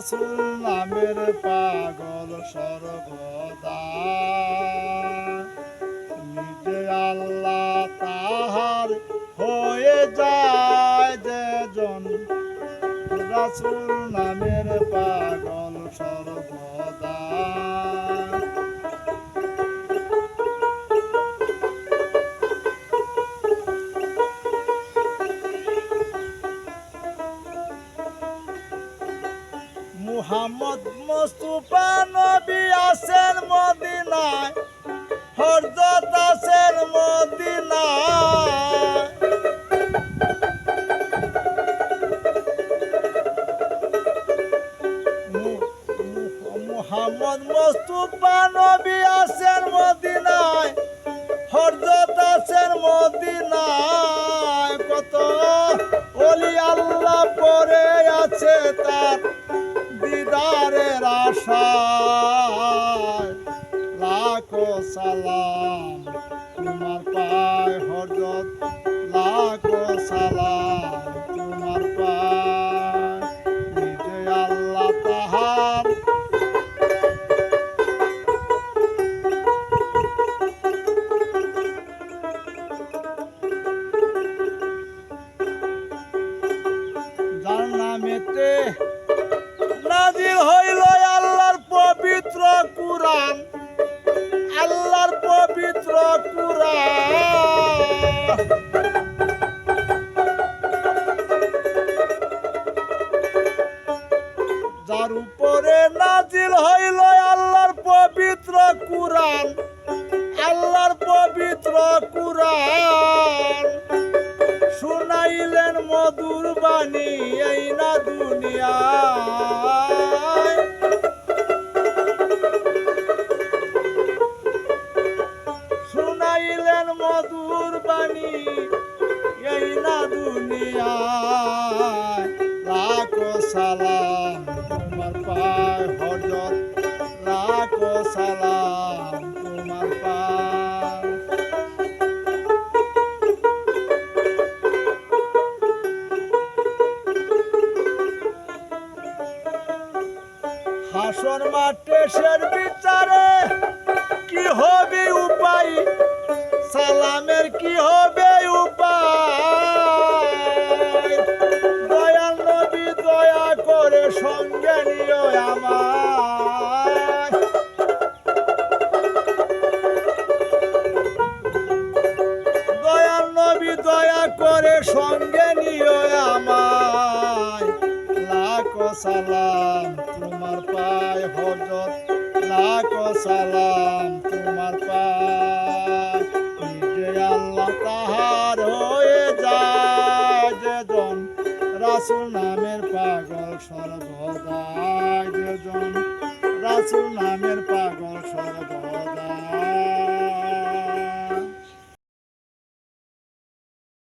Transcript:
রাসূল নামের পাগল সর্বদা নিজে আল্লাহ তাহার হয়ে যায় যেজন রাসূল নামের পাগল সর্বদা মুহাম্মদ মুস্তাফা নবী আছেন মদিনায় হযরত আছেন মদিনায় মুহাম্মদ মুস্তাফা নবী আছেন মদিনায় হযরত আছেন মদিনায় কত ওলি আল্লাহ পড়ে আছে তার দিদারের আশায় লাখো সালাম তোমার পায় হযরত লাখো সালাম তোমার পায় নিজে আল্লাহ তাহার যার নামেতে নাজিল হইল আল্লাহর পবিত্র কুরআন আল্লাহর পবিত্র কুরআন যার উপরে নাজিল হইল আল্লাহর পবিত্র কুরআন আল্লাহর পবিত্র কুরআন শুনাইলেন মধুর বাণী এই না দুনিয়ায় শুনাইলেন মধুর বাণী এই না দুনিয়ায় লাখো সালাম তোমার পায় হযরত লাখো সালাম তোমার পায় হাসর মাঠে শের বিচারে কি হবে উপায় সালামের কি হবে উপায় দয়াল নবী দয়া করে সঙ্গে নিও আমায় দয়াল নবী দয়া করে সঙ্গে নিও আমায় লাখো সালাম তোমার পায় হযরত লাখো সালাম তোমার পায় নিজে আল্লাহ তাহার হয়ে যায় যেজন রাসূল নামের পাগল সর্বদা যেজন রাসূল নামের পাগল সর্বদা